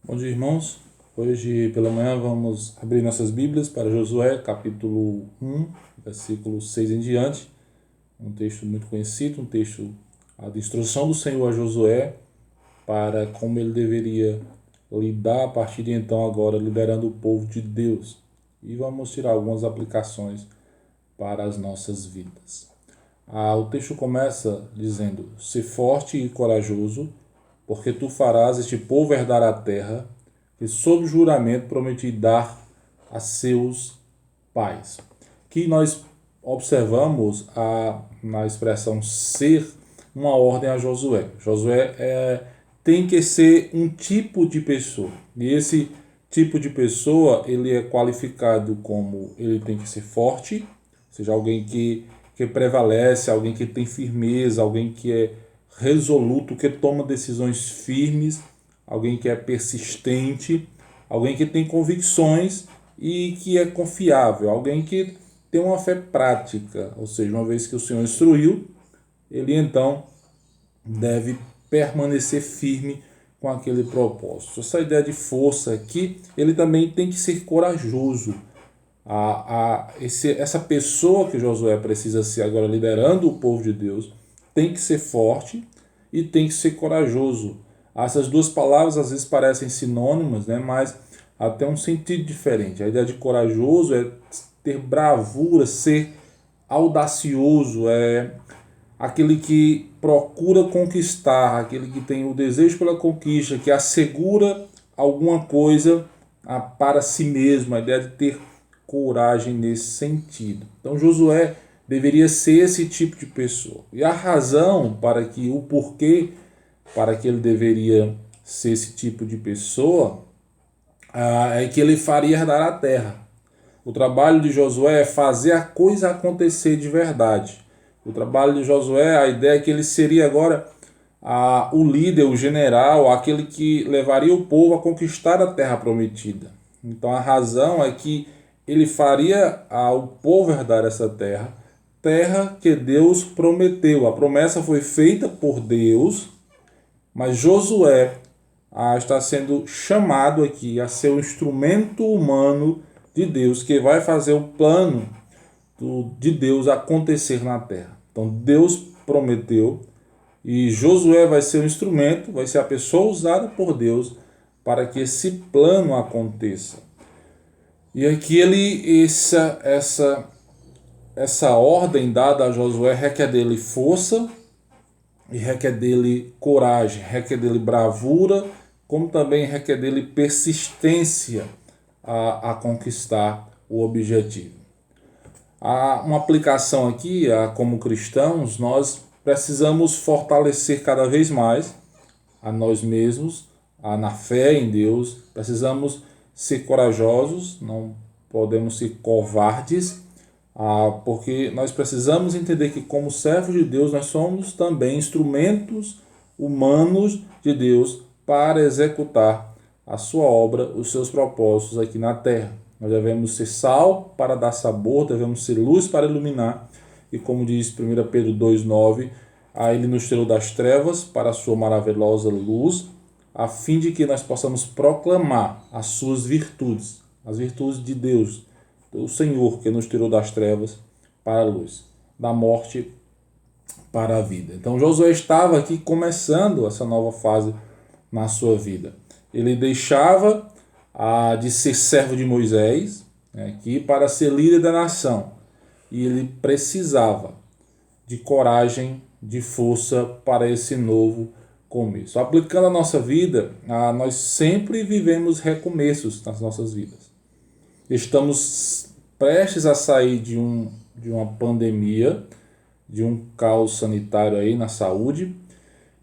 Bom dia, irmãos. Hoje pela manhã vamos abrir nossas Bíblias para Josué, capítulo 1, versículo 6 em diante. Um texto muito conhecido, um texto de instrução do Senhor a Josué para como ele deveria lidar a partir de então agora liderando o povo de Deus. E vamos tirar algumas aplicações para as nossas vidas. O texto começa dizendo: "Se forte e corajoso, porque tu farás este povo herdar a terra, que sob juramento prometi dar a seus pais." Que nós observamos na expressão ser uma ordem a Josué. Josué tem que ser um tipo de pessoa. E esse tipo de pessoa, ele é qualificado como ele tem que ser forte, ou seja, alguém que prevalece, alguém que tem firmeza, alguém que é resoluto, que toma decisões firmes, alguém que é persistente, alguém que tem convicções e que é confiável, alguém que tem uma fé prática, ou seja, uma vez que o Senhor instruiu, ele então deve permanecer firme com aquele propósito. Essa ideia de força aqui, ele também tem que ser corajoso. Essa pessoa que Josué precisa ser agora liderando o povo de Deus tem que ser forte e tem que ser corajoso. Essas duas palavras às vezes parecem sinônimas, né? Mas até um sentido diferente. A ideia de corajoso é ter bravura, ser audacioso, é aquele que procura conquistar, aquele que tem o desejo pela conquista, que assegura alguma coisa para si mesmo, a ideia de ter coragem nesse sentido. Então Josué deveria ser esse tipo de pessoa. E a razão para que o porquê para que ele deveria ser esse tipo de pessoa é que ele faria herdar a terra. O trabalho de Josué é fazer a coisa acontecer de verdade. O trabalho de Josué, a ideia é que ele seria agora o líder, o general, aquele que levaria o povo a conquistar a terra prometida. Então a razão é que ele faria ao povo herdar essa terra, terra que Deus prometeu. A promessa foi feita por Deus, mas Josué está sendo chamado aqui a ser o instrumento humano de Deus, que vai fazer o plano de Deus acontecer na terra. Então Deus prometeu e Josué vai ser o instrumento, vai ser a pessoa usada por Deus para que esse plano aconteça. E aqui essa ordem dada a Josué requer dele força e requer dele coragem, requer dele bravura, como também requer dele persistência a conquistar o objetivo. Há uma aplicação aqui, como cristãos, nós precisamos fortalecer cada vez mais a nós mesmos, na fé em Deus. Precisamos ser corajosos, não podemos ser covardes, porque nós precisamos entender que como servos de Deus nós somos também instrumentos humanos de Deus para executar a sua obra, os seus propósitos aqui na terra. Nós devemos ser sal para dar sabor, devemos ser luz para iluminar. E como diz 1 Pedro 2,9, ele nos tirou das trevas para a sua maravilhosa luz, a fim de que nós possamos proclamar as suas virtudes, as virtudes de Deus, o Senhor que nos tirou das trevas para a luz, da morte para a vida. Então Josué estava aqui começando essa nova fase na sua vida. Ele deixava de ser servo de Moisés, aqui para ser líder da nação. E ele precisava de coragem, de força para esse novo começo. Aplicando a nossa vida, nós sempre vivemos recomeços nas nossas vidas. Estamos prestes a sair de uma pandemia, de um caos sanitário aí na saúde,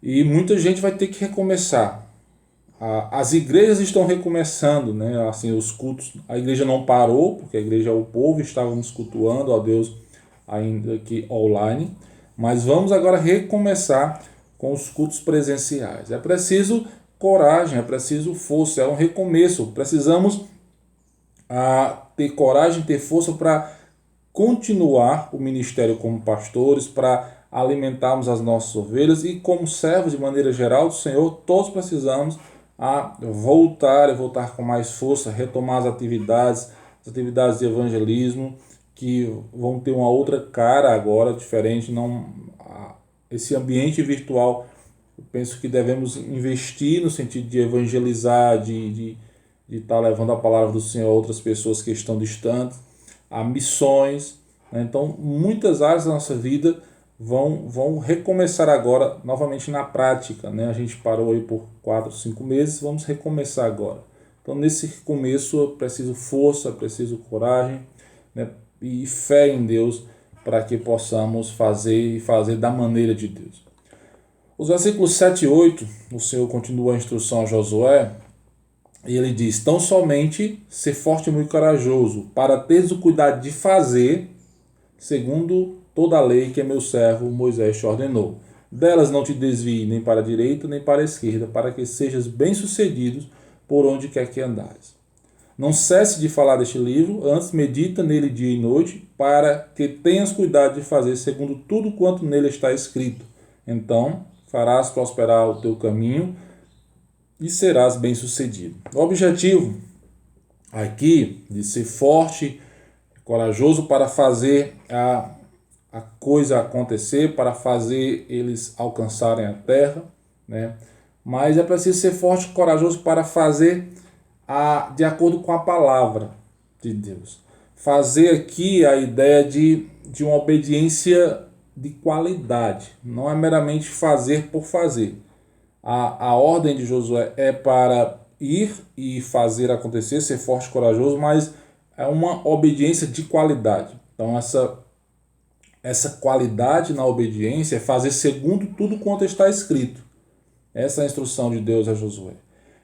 e muita gente vai ter que recomeçar. As igrejas estão recomeçando, né? Assim, os cultos, a igreja não parou, porque a igreja é o povo, estávamos cultuando a Deus ainda aqui online, mas vamos agora recomeçar com os cultos presenciais. É preciso coragem, é preciso força, é um recomeço. Precisamos ter coragem, ter força para continuar o ministério como pastores, para alimentarmos as nossas ovelhas e como servos de maneira geral do Senhor, todos precisamos a voltar com mais força, retomar as atividades de evangelismo, que vão ter uma outra cara agora, diferente. Não, esse ambiente virtual, eu penso que devemos investir no sentido de evangelizar, de estar levando a palavra do Senhor a outras pessoas que estão distantes, a missões, né? Então, muitas áreas da nossa vida vão recomeçar agora novamente na prática, né? A gente parou aí por 4, 5 meses, vamos recomeçar agora. Então, nesse começo, eu preciso força, preciso coragem, né? E fé em Deus para que possamos fazer da maneira de Deus. Os versículos 7 e 8, o Senhor continua a instrução a Josué, e ele diz: tão somente ser forte e muito corajoso, para teres o cuidado de fazer, segundo toda a lei que meu servo Moisés te ordenou. Delas não te desvie nem para a direita nem para a esquerda, para que sejas bem-sucedido por onde quer que andares. Não cesse de falar deste livro, antes medita nele dia e noite, para que tenhas cuidado de fazer segundo tudo quanto nele está escrito. Então farás prosperar o teu caminho e serás bem-sucedido. O objetivo aqui de ser forte, corajoso para fazer a coisa acontecer, para fazer eles alcançarem a terra, né? Mas é preciso ser forte e corajoso para fazer de acordo com a palavra de Deus. Fazer aqui a ideia de uma obediência de qualidade, não é meramente fazer por fazer. A ordem de Josué é para ir e fazer acontecer, ser forte e corajoso, mas é uma obediência de qualidade. Então essa qualidade na obediência é fazer segundo tudo quanto está escrito. Essa é a instrução de Deus a Josué.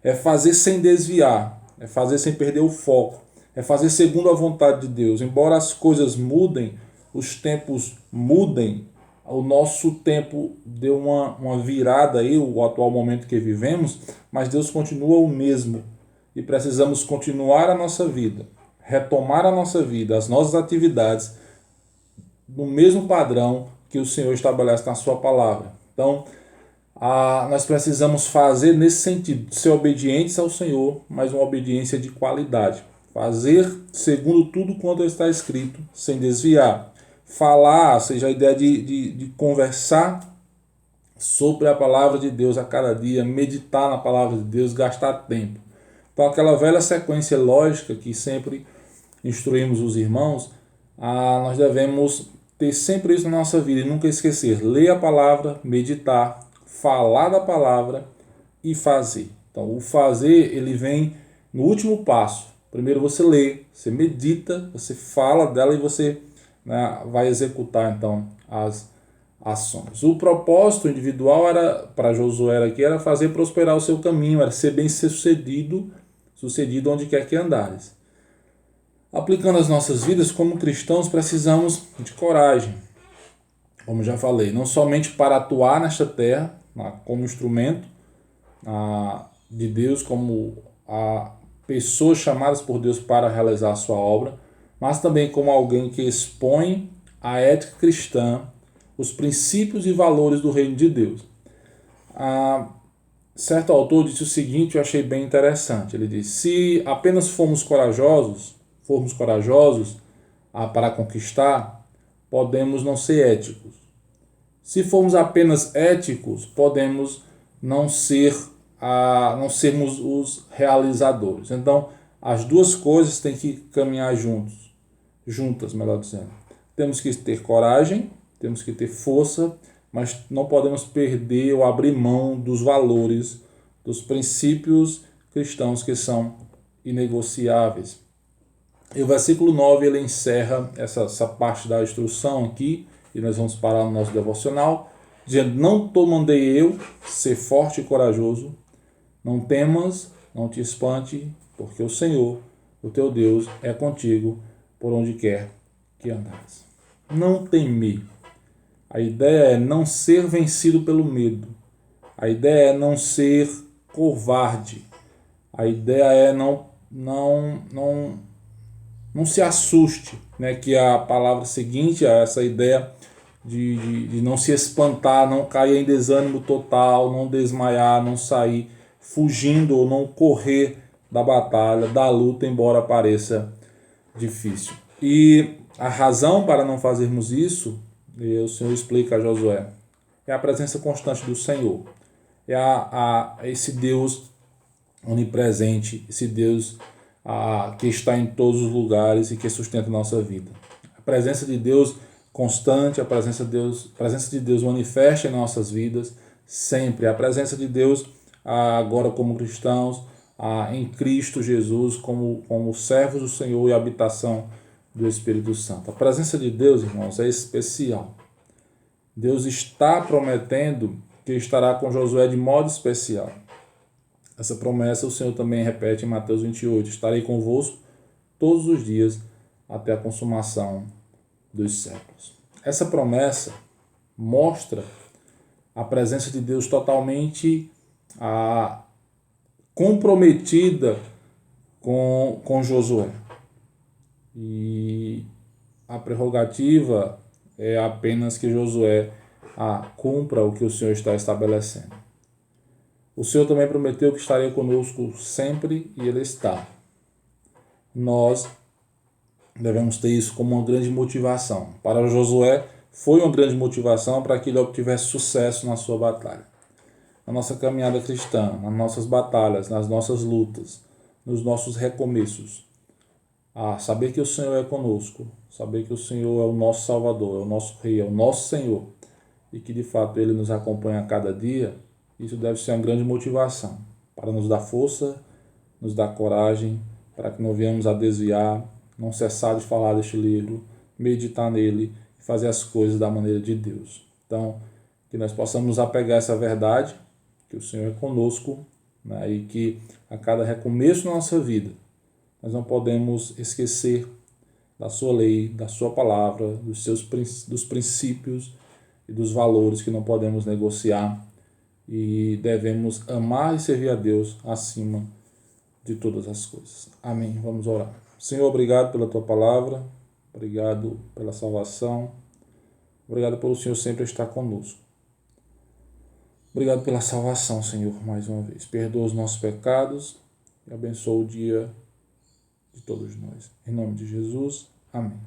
É fazer sem desviar, é fazer sem perder o foco, é fazer segundo a vontade de Deus. Embora as coisas mudem, os tempos mudem, o nosso tempo deu uma virada aí, o atual momento que vivemos, mas Deus continua o mesmo. E precisamos continuar a nossa vida, retomar a nossa vida, as nossas atividades, no mesmo padrão que o Senhor estabelece na sua palavra. Então, nós precisamos fazer nesse sentido, ser obedientes ao Senhor, mas uma obediência de qualidade. Fazer segundo tudo quanto está escrito, sem desviar. Falar, seja a ideia de conversar sobre a palavra de Deus a cada dia, meditar na palavra de Deus, gastar tempo. Então, aquela velha sequência lógica que sempre instruímos os irmãos, nós devemos ter sempre isso na nossa vida e nunca esquecer. Ler a palavra, meditar, falar da palavra e fazer. Então, o fazer, ele vem no último passo. Primeiro você lê, você medita, você fala dela e você, né, vai executar então as ações. O propósito individual era para Josué aqui era fazer prosperar o seu caminho, era ser bem sucedido onde quer que andares. Aplicando as nossas vidas como cristãos, precisamos de coragem. Como já falei, não somente para atuar nesta terra como instrumento de Deus, como pessoas chamadas por Deus para realizar a sua obra, mas também como alguém que expõe a ética cristã, os princípios e valores do reino de Deus. Certo autor disse o seguinte, eu achei bem interessante. Ele disse: se apenas formos corajosos para conquistar, podemos não ser éticos. Se formos apenas éticos, podemos não sermos os realizadores. Então, as duas coisas têm que caminhar juntas, melhor dizendo. Temos que ter coragem, temos que ter força, mas não podemos perder ou abrir mão dos valores, dos princípios cristãos que são inegociáveis. E o versículo 9 ele encerra essa parte da instrução aqui, e nós vamos parar no nosso devocional, dizendo: não te mandei eu ser forte e corajoso, não temas, não te espante, porque o Senhor, o teu Deus, é contigo por onde quer que andares. Não temer. A ideia é não ser vencido pelo medo. A ideia é não ser covarde. A ideia é não se assuste, né? Que a palavra seguinte é essa ideia de não se espantar, não cair em desânimo total, não desmaiar, não sair fugindo ou não correr da batalha, da luta, embora pareça difícil. E a razão para não fazermos isso, e o Senhor explica a Josué, é a presença constante do Senhor. É esse Deus onipresente, esse Deus que está em todos os lugares e que sustenta a nossa vida. A presença de Deus constante, a presença de Deus manifesta em nossas vidas sempre. A presença de Deus agora como cristãos, em Cristo Jesus, como servos do Senhor e habitação do Espírito Santo. A presença de Deus, irmãos, é especial. Deus está prometendo que estará com Josué de modo especial. Essa promessa o Senhor também repete em Mateus 28. Estarei convosco todos os dias até a consumação dos séculos. Essa promessa mostra a presença de Deus totalmente comprometida com Josué. E a prerrogativa é apenas que Josué cumpra o que o Senhor está estabelecendo. O Senhor também prometeu que estaria conosco sempre e Ele está. Nós devemos ter isso como uma grande motivação. Para Josué, foi uma grande motivação para que ele obtivesse sucesso na sua batalha. Na nossa caminhada cristã, nas nossas batalhas, nas nossas lutas, nos nossos recomeços. Saber que o Senhor é conosco, saber que o Senhor é o nosso Salvador, é o nosso Rei, é o nosso Senhor, e que de fato Ele nos acompanha a cada dia, isso deve ser uma grande motivação para nos dar força, nos dar coragem, para que não venhamos a desviar, não cessar de falar deste livro, meditar nele e fazer as coisas da maneira de Deus. Então, que nós possamos nos apegar a essa verdade, que o Senhor é conosco, né, e que a cada recomeço na nossa vida, nós não podemos esquecer da sua lei, da sua palavra, dos princípios e dos valores que não podemos negociar, e devemos amar e servir a Deus acima de todas as coisas. Amém. Vamos orar. Senhor, obrigado pela tua palavra, obrigado pela salvação, obrigado pelo Senhor sempre estar conosco. Obrigado pela salvação, Senhor, mais uma vez. Perdoa os nossos pecados e abençoa o dia de todos nós. Em nome de Jesus, amém.